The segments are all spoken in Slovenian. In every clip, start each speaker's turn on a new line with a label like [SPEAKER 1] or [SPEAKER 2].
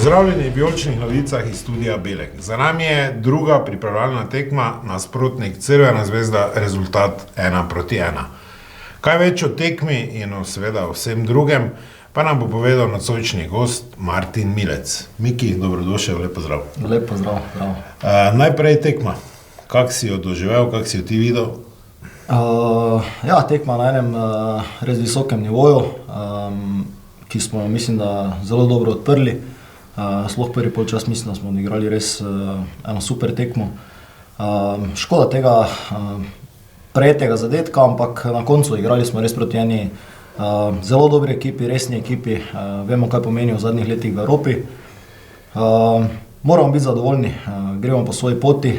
[SPEAKER 1] Pozdravljeni v vijoličnih novicah iz studia Belek. Za nami je druga pripravljalna tekma, nasprotnik Crvena zvezda, rezultat 1-1. Kaj več o tekmi in seveda o vsem drugem, pa nam bo povedal nocojšnji gost Martin Milec. Miki, dobrodošel, lep pozdrav.
[SPEAKER 2] Lep pozdrav, bravo.
[SPEAKER 1] Najprej tekma. Kak si jo doživel, kak si jo ti videl?
[SPEAKER 2] Tekma na enem res visokem nivoju, ki smo, mislim, da zelo dobro odprli. Sploh prvi polčas mislim, da smo odigrali res eno super tekmo. Škoda tega prejetega zadetka, ampak na koncu igrali smo res proti eni zelo dobri ekipi, resni ekipi. Vemo, kaj pomeni v zadnjih letih v Evropi. Moramo biti zadovoljni, gremo po svoji poti.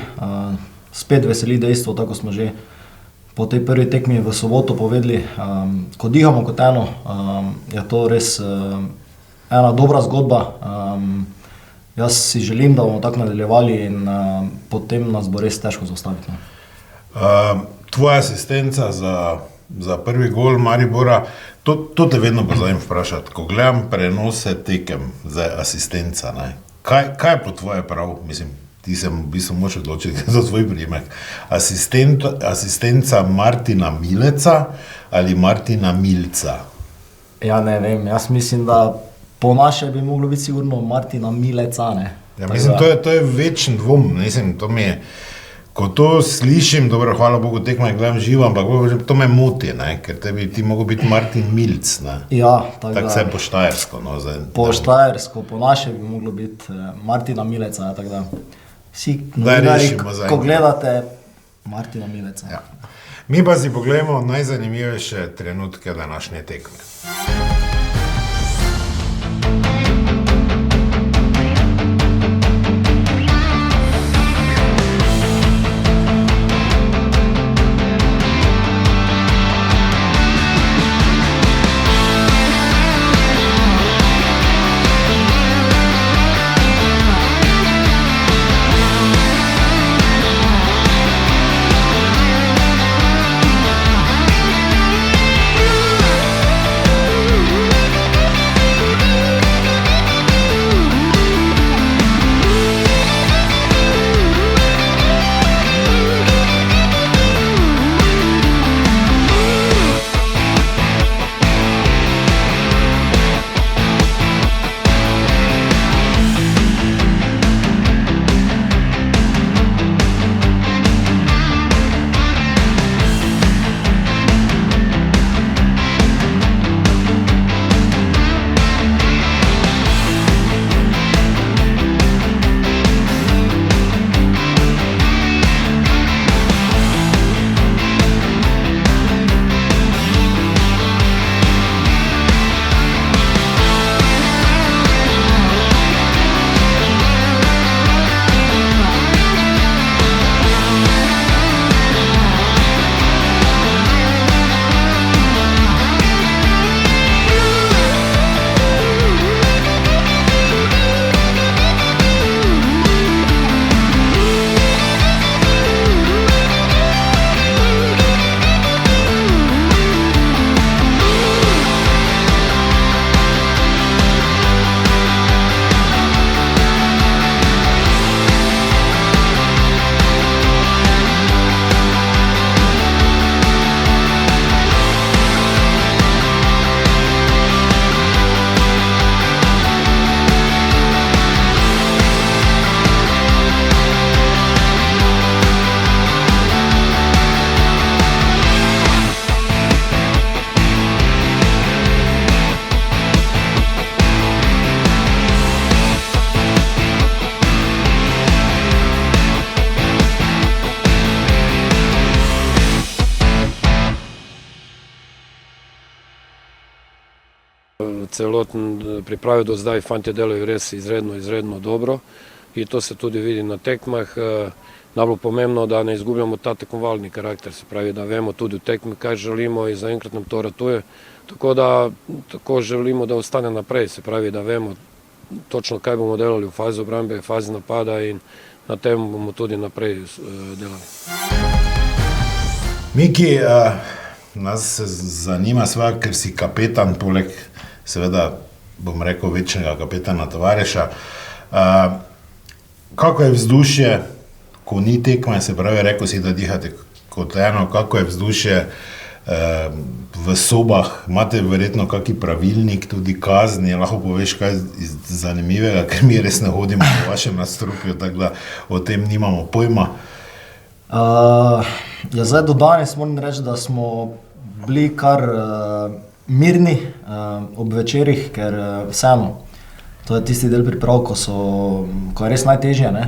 [SPEAKER 2] Spet veseli dejstvo, tako smo že po tej prvi tekmi v soboto povedali, ko dihamo kot eno, je to res ena dobra zgodba. Jaz si želim, da bomo tako nadaljevali in potem nas bo res težko zaustaviti.
[SPEAKER 1] Tvoja asistenca za prvi gol Maribora, to te vedno pozavim vprašati, ko gledam prenose tekem za asistenca, ne? Kaj je po tvoje prav, mislim, ti se v bistvu moč odločiti za svoj prijemek, asistenca Martina Mileca ali Martina Milca?
[SPEAKER 2] Ja, ne vem, jaz mislim, da po naše bi moglo biti sigurno Martina Mileca, ne?
[SPEAKER 1] Ja, mislim, to je večen dvom, mislim, to mi je, ko to slišim, dobro, hvala Bogu, tekma je gledam živo, ampak to me moti, ne, ker ti mogo biti Martin Milc, ne.
[SPEAKER 2] Ja,
[SPEAKER 1] tako se po štajersko, no.
[SPEAKER 2] Po štajersko, po naše bi moglo biti Martina Mileca, tako da vsi novinari, ko gledate Martina Mileca.
[SPEAKER 1] Ja. Mi pa si pogledamo najzanimivejše trenutke današnje tekme.
[SPEAKER 3] Celoten pripravi do zdaj fantje delajo res izredno dobro in to se tudi vidi na tekmah. Najbolj pomembno, da ne izgubljamo ta tekmovalni karakter, se pravi, da vemo tudi v tekmi, kaj želimo in zaenkrat nam to ratuje. Tako želimo, da ostane naprej, se pravi, da vemo točno, kaj bomo delali v fazi obrambe, fazi napada in na tem bomo tudi naprej delali.
[SPEAKER 1] Miki, nas se zanima sva, ker si kapetan, poleg seveda bom rekel, večnega kapetana Tavareša. Kako je vzdušje, ko ni tekma, se pravi, rekel si, da dihate kot eno, kako je vzdušje v sobah, imate verjetno kakšen pravilnik, tudi kazni, lahko poveš kaj zanimivega, ker mi res ne hodimo po vašem nadstropju, tako da o tem nimamo pojma.
[SPEAKER 2] Ja, zdaj do danes moram reči, da smo bili kar mirni ob večerih, ker vseeno, to je tisti del priprav, ko je res najtežje, ne?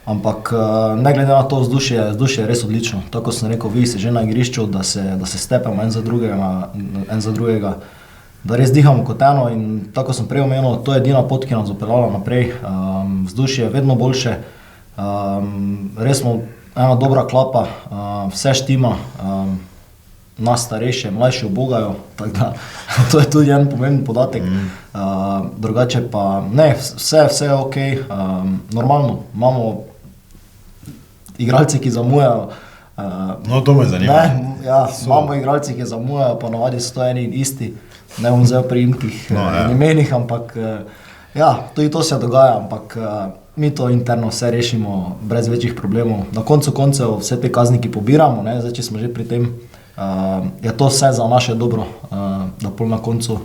[SPEAKER 2] Ampak ne glede na to vzdušje je res odlično. Tako sem rekel, vi si že na igrišču, da se stepamo en za drugega, da res dihamo kot eno in tako sem prej omenil, to je edina pot, ki nas zapeljala naprej. Vzdušje je vedno boljše, res smo ena dobra klapa, vse štima, nas starejše, mlajši ubogajo, tako da to je tudi en pomemben podatek. Drugače pa ne, vse je ok, normalno, imamo igralci, ki zamujajo.
[SPEAKER 1] No, to me zanima.
[SPEAKER 2] Ja, imamo igralci, ki zamujajo, pa navadi so to eni in isti, ne bom zdaj pri imkih in imenih, ampak ja, tudi to se dogaja, ampak mi to interno vse rešimo brez večjih problemov. Na koncu koncev vse te kazniki pobiramo, ne, zdaj, če smo že pri tem, je to vse za naše dobro, da pol na koncu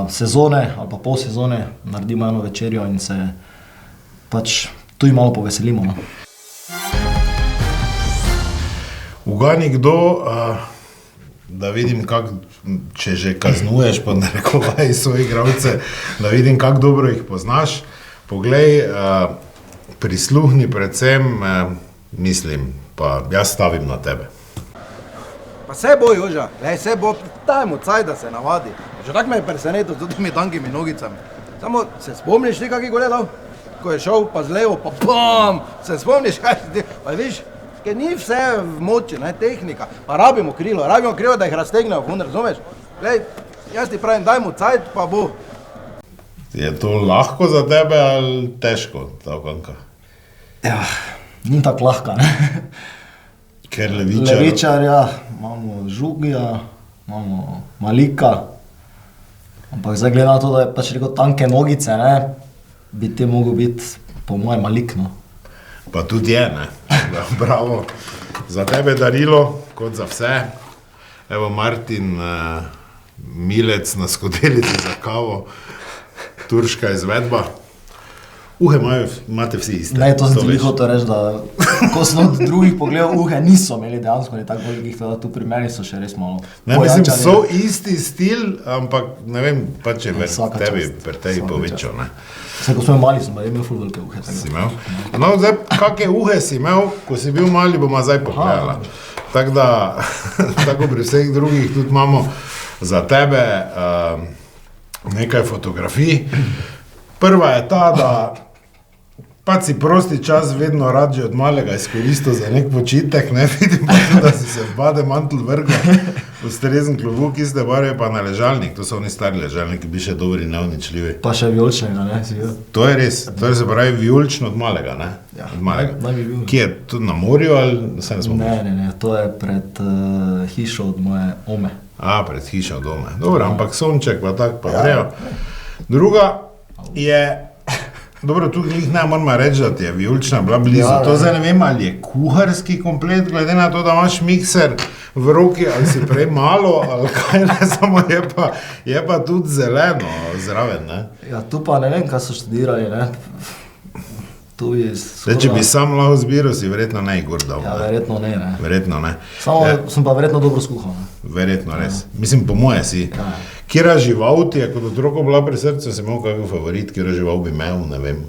[SPEAKER 2] sezone ali pa pol sezone naredimo eno večerjo in se pač tudi malo poveselimo. No?
[SPEAKER 1] Ugani kdo, da vidim, če že kaznuješ pod narekovaji svoje igralce, da vidim, kako dobro jih poznaš. Poglej, prisluhni predvsem, mislim, pa jaz stavim na tebe.
[SPEAKER 4] Pa vse bo, Joža, vse bo, dajmo caj, da se navadi. Že tako me je presenetil z temi tankimi nogicami. Samo se spomniš ti, kak je gledal? Ko je šel pa z levo, pa bam! Se spomniš, kaj si ti? Pa viš, ker ni vse v moči, ne, tehnika. Pa rabimo krilo, da jih raztegnejo, razumeš? Glej, jaz ti pravim, dajmo caj, pa bo.
[SPEAKER 1] Je to lahko za tebe ali težko, ta okanka?
[SPEAKER 2] Ja, ni tako lahko, ne?
[SPEAKER 1] Ker Levičar...
[SPEAKER 2] Levičarja, imamo Žugija, imamo Malika, ampak zdaj glede na to, da je pač rekel tanke nogice, ne, bi te mogel biti po mojem Malik, no.
[SPEAKER 1] Pa tudi je, ne. Bravo. Za tebe darilo, kot za vse. Evo Martin Milec na skodelici za kavo, turška izvedba. Imate vsi iste.
[SPEAKER 2] Ne, to sem ti hotel reči, da ko sem od drugih pogledal, niso imeli dejansko ni tako velikih, da tu pri meni so še res malo.
[SPEAKER 1] Ne, mislim, so isti stil, ampak ne vem, pa če tebi povečal, ne.
[SPEAKER 2] Vse, ko smo mali, sem pa imel ful velike uhe.
[SPEAKER 1] Si imel? No, zdaj, kakve uhe si imel, ko si bil mali, bomo zdaj pogledala. Tako da, tako pri vseh drugih tudi imamo za tebe nekaj fotografij. Prva je ta, da pa si prosti čas vedno rad že od malega izkoristil za nek počitek, ne vidim pa tudi, da si se v bademantl vrgel, ustrezen klobuk iste barve pa na ležalnik, to so oni stari ležalniki, bi še dobri neuničljivi.
[SPEAKER 2] Pa še vijoličnega, ne, si bil.
[SPEAKER 1] To je res, to je se pravi vijolično od malega, ne?
[SPEAKER 2] Ja,
[SPEAKER 1] od malega.
[SPEAKER 2] Naj bi bil.
[SPEAKER 1] Kje je, tudi na morju ali se ne spomniš?
[SPEAKER 2] Ne, to je pred hišo od moje ome.
[SPEAKER 1] Pred hišo od ome, dobro, ampak sonček pa tak pa grejo. Druga je, dobro, tu ne moramo reči, da ti je vijolična bila blizu, to zdaj ne vem, ali je kuharski komplet, glede na to, da imaš mikser v roki, ali si prej malo, ali kaj ne, samo je pa tudi zeleno zraven, ne?
[SPEAKER 2] Ja, tu pa ne vem, kaj so študirali, ne? Tu je
[SPEAKER 1] skoraj... Če bi sam lahko zbiral, si verjetno ne Igor dal, ne?
[SPEAKER 2] Ja, verjetno ne, ne.
[SPEAKER 1] Verjetno ne.
[SPEAKER 2] Samo sem pa verjetno dobro skuhal, ne?
[SPEAKER 1] Verjetno res. Mislim, po moje si. Kjera žival ti je, kot otroko bila pri srcu, si imel kakšen favorit, kjera žival bi imel, ne vem,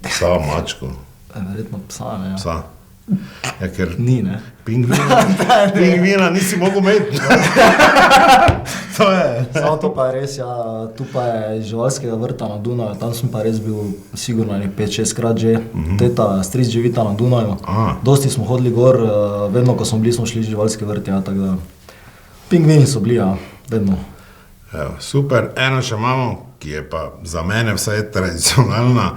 [SPEAKER 1] psa, mačko.
[SPEAKER 2] Verjetno psa, ne, ja.
[SPEAKER 1] Psa. Ja, ker...
[SPEAKER 2] Ni, ne?
[SPEAKER 1] Pingvina nisi mogel imeti. To je.
[SPEAKER 2] Samo to pa je res, ja, tu pa je živalskega vrta na Dunaju, tam sem pa res bil sigurno 5-6 krat že. Teta, stric živita na Dunaju. Dosti smo hodili gor, vedno, ko smo šli živalske vrti, ja, tako da. Pingvini so bili, ja, vedno.
[SPEAKER 1] Evo, super, eno še imamo, ki je pa za mene vsaj tradicionalna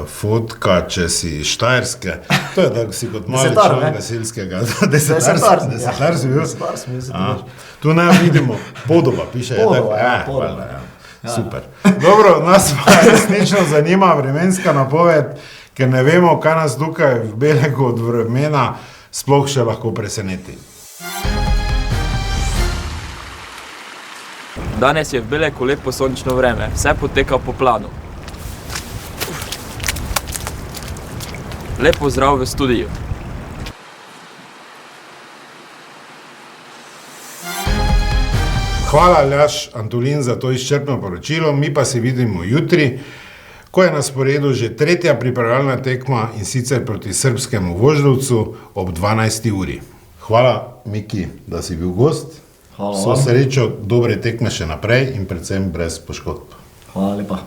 [SPEAKER 1] fotka, če si Štajerske. To je tako, si kot mali član gasilskega. Desetar si bil?
[SPEAKER 2] Desetar si bil.
[SPEAKER 1] Tu ne vidimo, Podoba piše.
[SPEAKER 2] Podoba, ja, Podoba.
[SPEAKER 1] Super. Dobro, nas pa resnično zanima vremenska napoved, ker ne vemo, kaj nas tukaj v Belegu od vremena sploh še lahko preseneti.
[SPEAKER 5] Danes je v Beleku lepo sončno vreme, vse poteka po planu. Lep pozdrav v studiu.
[SPEAKER 1] Hvala, Aljaž Antolin, za to izčrpno poročilo, mi pa se vidimo jutri, ko je na sporedu že tretja pripravljalna tekma in sicer proti srbskemu Voždovcu ob 12. uri. Hvala, Miki, da si bil gost.
[SPEAKER 2] Hvala
[SPEAKER 1] Vso
[SPEAKER 2] vam.
[SPEAKER 1] srečo, dobre tekme še naprej in predvsem brez poškodb.
[SPEAKER 2] Hvala lepa.